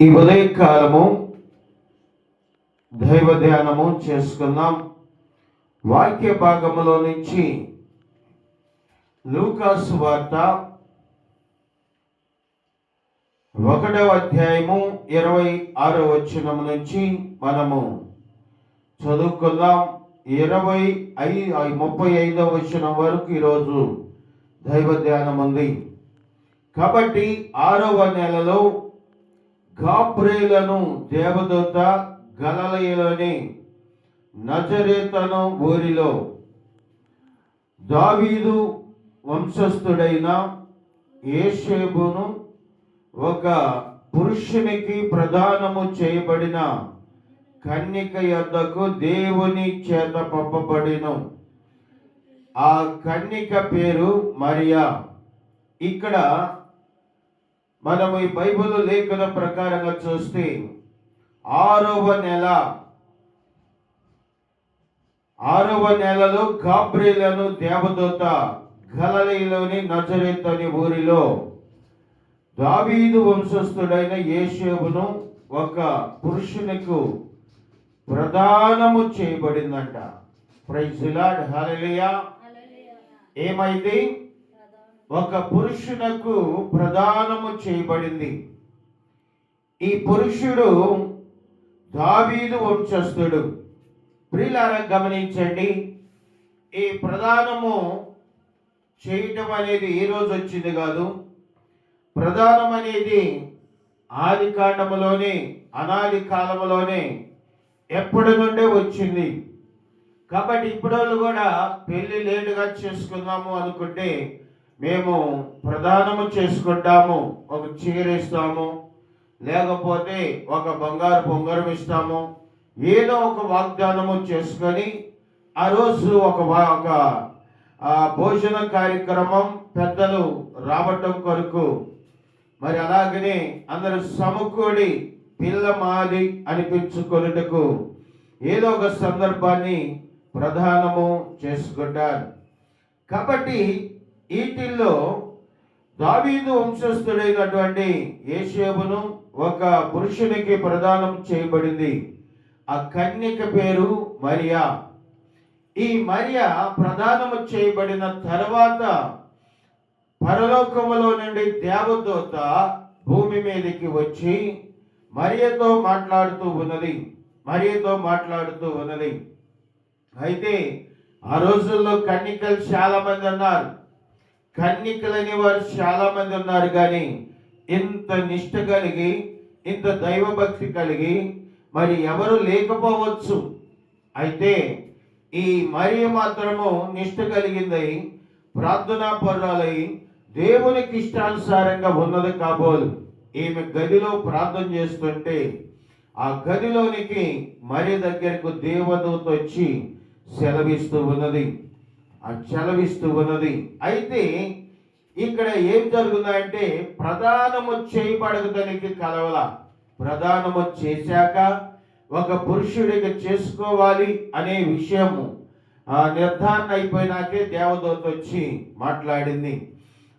ఈ ఉదయకాలము దైవ ధ్యానము చేసుకుందాం. వాక్య భాగములో నుంచి లూకాసు వార్త 1వ అధ్యాయము 26వ వచనం నుంచి మనము చదువుకుందాం. 35వ వచనం వరకు ఈరోజు దైవ ధ్యానం ఉంది. కాబట్టి 6వ నెలలో గాబ్రియేలును దేవదూత గలిలయలోని నజరేతను ఊరిలో దావీదు వంశస్థుడైన యోసేపును ఒక పురుషునికి ప్రదానము చేయబడిన కన్యక యొద్దకు దేవుని చేత పంపబడిను. ఆ కన్యక పేరు మరియా. ఇక్కడ మనం ఈ బైబిల్ లేఖన ప్రకారంగా చూస్తే 6వ నెలలో గాబ్రియేలును దేవదూత గలిలయలోని నజరేతు అనే ఊరిలో దావీదు వంశస్థుడైన యోసేపును ఒక పురుషునికి ప్రదానము చేయబడిందంట. ప్రైజ్ ది లార్డ్, హల్లెలూయా. ఏమైంది? ఒక పురుషునకు ప్రదానము చేయబడింది. ఈ పురుషుడు దావీదు వంశస్థుడు. ప్రియులారా గమనించండి, ఈ ప్రదానము చేయటం అనేది ఈ రోజు వచ్చింది కాదు. ప్రదానం అనేది ఆది కాండములోనే, అనాది కాలంలోనే ఎప్పటి నుండే వచ్చింది. కాబట్టి ఇప్పుడు కూడా పెళ్లి లేటుగా చేసుకుందాము అనుకుంటే మేము ప్రదానము చేసుకుంటాము. ఒక చీర ఇస్తాము, లేకపోతే ఒక బంగారు పొంగరం ఇస్తాము. ఏదో ఒక వాగ్దానము చేసుకొని ఆ రోజు ఒక భోజన కార్యక్రమం పెద్దలు రావటం కొరకు, మరి అలాగనే అందరూ సమకూడి పిల్ల మాది అనిపించుకొనుటకు ఏదో ఒక సందర్భాన్ని ప్రదానము చేసుకుంటారు. కాబట్టి వీటిల్లో దావీదు వంశస్థుడైనటువంటి యోసేపును ఒక పురుషునికి ప్రదానం చేయబడింది. ఆ కన్యక పేరు మరియా. ఈ మరియా ప్రదానము చేయబడిన తర్వాత పరలోకములో నుండి దేవదూత భూమి మీదకి వచ్చి మరియతో మాట్లాడుతూ ఉన్నది. అయితే ఆ రోజుల్లో కన్యకలు చాలా మంది ఉన్నారు. కన్యకలని వారు చాలా మంది ఉన్నారు. కానీ ఇంత నిష్ఠ కలిగి, ఇంత దైవభక్తి కలిగి మరి ఎవరు లేకపోవచ్చు. అయితే ఈ మరియ మాత్రము నిష్ఠ కలిగిందై, ప్రార్థనా పరురాలై, దేవునికి ఇష్టానుసారంగా ఉన్నది కాబోలు. ఈమె గదిలో ప్రార్థన చేస్తుంటే ఆ గదిలోనికి మరియ దగ్గరకు దేవదూత వచ్చి సెలవిస్తూ ఉన్నది. అయితే ఇక్కడ ఏం జరుగుతుందంటే, ప్రదానము చేయబడగదానికి కలవల. ప్రదానము చేశాక ఒక పురుషుడికి చేసుకోవాలి అనే విషయము నిర్ధారణ అయిపోయినాకే దేవదూత వచ్చి మాట్లాడింది.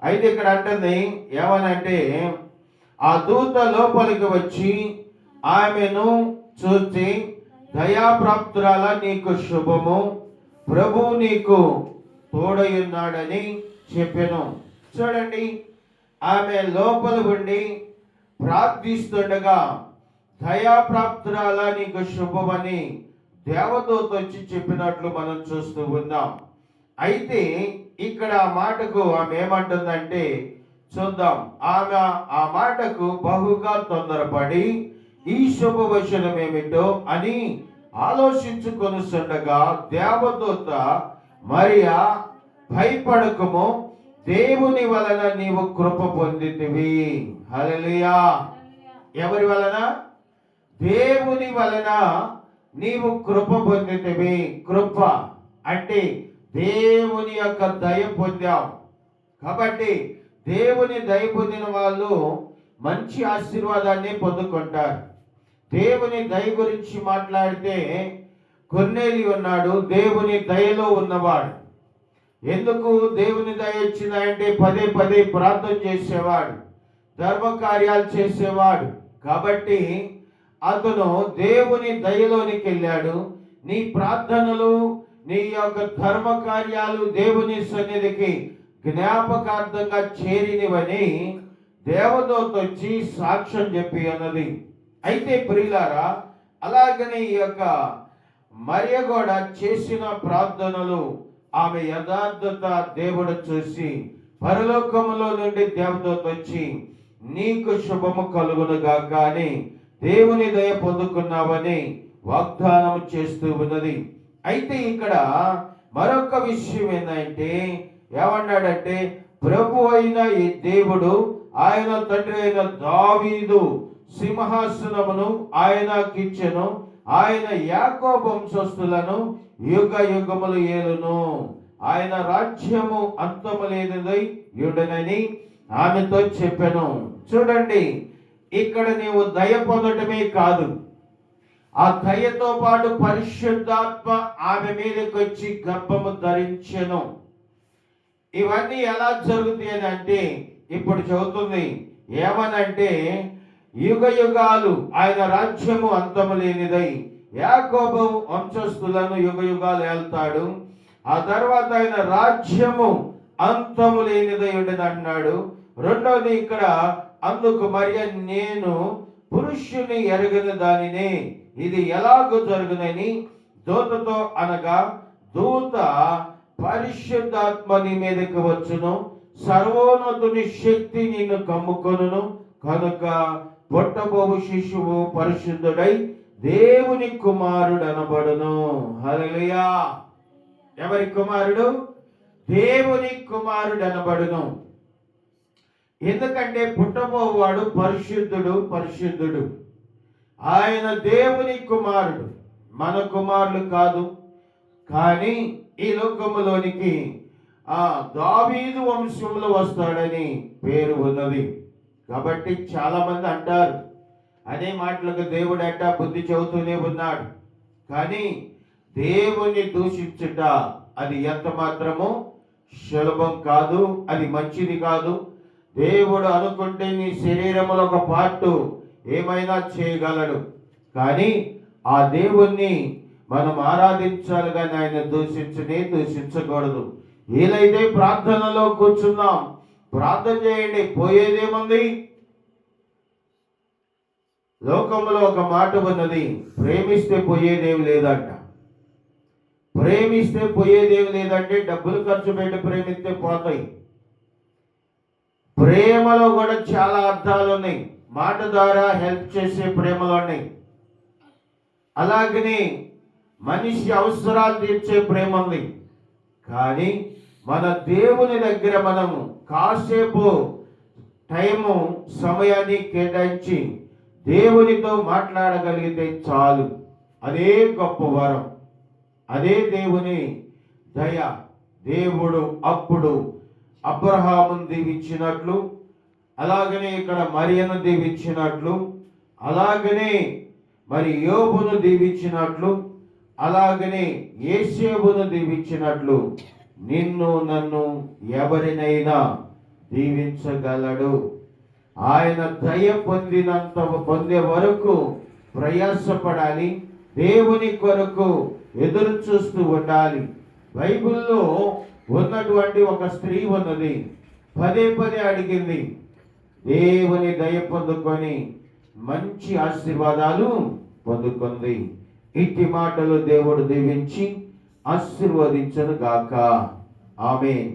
అయితే ఇక్కడ అంటుంది ఏమనంటే, ఆ దూత లోపలికి వచ్చి ఆమెను చూచి, దయాప్రాప్తురాల, నీకు శుభము, ప్రభు నీకు తోడయున్నాడని చెప్పెను. చూడండి, ఆమె లోపల ఉండి ప్రార్థిస్తుండగా దయాప్రాప్తురాల, నీకు శుభమని దేవదూత వచ్చి చెప్పినట్లు మనం చూస్తూ ఉన్నాం. అయితే ఇక్కడ ఆ మాటకు ఆమె ఏమంటుందంటే చూద్దాం. ఆమె ఆ మాటకు బహుగా తొందరపడి ఈ శుభవచనం ఏమిటో అని ఆలోచించుకొనుచుండగా దేవదూత మరియా, భయపడకుము, దేవుని వలన నీవు కృప పొందితివి. హల్లెలూయా. ఎవరి వలన? దేవుని వలన నీవు కృప పొందితివి. కృప అంటే దేవుని యొక్క దయ పొందావు. కాబట్టి దేవుని దయ పొందిన వాళ్ళు మంచి ఆశీర్వాదాన్ని పొందుకుంటారు. దేవుని దయ గురించి మాట్లాడితే కొర్నేలి ఉన్నాడు, దేవుని దయలో ఉన్నవాడు. ఎందుకు దేవుని దయ వచ్చిందంటే పదే పదే ప్రార్థన చేసేవాడు, ధర్మ కార్యాలు చేసేవాడు. కాబట్టి అతను దేవుని దయలోనికి వెళ్ళాడు. నీ ప్రార్థనలు, నీ యొక్క ధర్మ కార్యాలు దేవుని సన్నిధికి జ్ఞాపకార్థంగా చేరినవని దేవదూత వచ్చి సాక్ష్యం చెప్పి అన్నది. అయితే ప్రియులారా, అలాగనే ఈ యొక్క మరియ కూడా చేసిన ప్రార్థనలు, ఆమె యథార్థత దేవుడు చూసి పరలోకములో నుండి దేవదూత వచ్చి నీకు శుభము కలుగునుగాక అని దేవుని దయ పొందుకున్నావని వాగ్దానం చేస్తూ ఉన్నది. అయితే ఇక్కడ మరొక విషయం ఏంటంటే, ఏమన్నాడంటే, ప్రభు అయిన ఈ దేవుడు ఆయన తండ్రి అయిన దావీదు సింహాసనమును ఆయనకిచ్చెను, ఆయన యాకోబు వంశస్థులను యుగ యుగములు ఏలును, ఆయన రాజ్యము అంతము లేనిదై యుండనని ఆమెతో చెప్పెను. చూడండి, ఇక్కడ నీవు దయ పొందటమే కాదు, ఆ దయతో పాటు పరిశుద్ధాత్మ ఆమె మీదకి వచ్చి గర్భము ధరించెను. ఇవన్నీ ఎలా జరుగుతాయి అంటే ఇప్పుడు చెబుతుంది. ఏమనంటే, యుగ యుగాలు ఆయన రాజ్యము అంతము లేనిదై యాకోబు వంశస్థులను యుగ యుగాలు ఏల్తాడు. ఆ తర్వాత ఆయన రాజ్యము అంతము లేనిదై ఉండదు అన్నాడు. రెండవది ఇక్కడ, అందుకు మరియ నేను పురుషుని ఎరగని దానినే, ఇది ఎలాగో జరుగునని దూతతో అనగా, దూత పరిశుద్ధాత్మ నీ మీదకి వచ్చును, సర్వోన్నతుని శక్తి నిన్ను కమ్ముకొనును, కనుక పుట్టబోవు శిశువు పరిశుద్ధుడై దేవుని కుమారుడు అనబడును. హల్లెలూయా. ఎవరి కుమారుడు? దేవుని కుమారుడు అనబడును. ఎందుకంటే పుట్టబోవాడు పరిశుద్ధుడు, పరిశుద్ధుడు. ఆయన దేవుని కుమారుడు, మన కుమారులు కాదు. కానీ ఈ లోకములోనికి దావీదు వంశంలో వస్తాడని పేరు ఉన్నది. కాబట్టి చాలా మంది అంటారు, అనే మాటలకు దేవుడు బుద్ధి చెబుతూనే ఉన్నాడు. కానీ దేవుని దూషించుట అది ఎంత మాత్రమో సులభం కాదు, అది మంచిది కాదు. దేవుడు అనుకుంటే నీ శరీరంలో ఒక పార్టు ఏమైనా చేయగలడు. కానీ ఆ దేవుణ్ణి మనం ఆరాధించాలి, కానీ ఆయన దూషించకూడదు. వీలైతే ప్రార్థనలో కూర్చున్నాం, ప్రార్థన చేయండి, పోయేదేముంది? లోకంలో ఒక మాట ఉన్నది, ప్రేమిస్తే పోయేదేమి లేదంట. ప్రేమిస్తే పోయేదేమి లేదంటే డబ్బులు ఖర్చు పెట్టి ప్రేమిస్తే పోతాయి. ప్రేమలో కూడా చాలా అర్థాలు ఉన్నాయి. మాట ద్వారా హెల్ప్ చేసే ప్రేమలు ఉన్నాయి. అలాగనే మనిషి అవసరాలు తీర్చే ప్రేమ ఉంది. కానీ మన దేవుని దగ్గర మనము కాసేపు టైము, సమయాన్ని కేటాయించి దేవునితో మాట్లాడగలిగితే చాలు. అదే గొప్ప వరం, అదే దేవుని దయ. దేవుడు అప్పుడు అబ్రహామును దీవించినట్లు, అలాగనే ఇక్కడ మరియను దీవించినట్లు, అలాగనే మరి యోబును దీవించినట్లు, అలాగనే యేసేపును దీవించినట్లు నిన్ను నన్ను ఎవరినైనా దీవించగలడు. ఆయన దయ పొందే వరకు ప్రయాసపడాలి, దేవుని కొరకు ఎదురు చూస్తూ ఉండాలి. బైబిల్లో ఉన్నటువంటి ఒక స్త్రీ ఉన్నది, పదే అడిగింది, దేవుని దయ పొందుకొని మంచి ఆశీర్వాదాలు పొందుకుంది. ఇట్టి మాటలు దేవుడు దీవించి ఆశీర్వదించును గాక. ఆమేన్.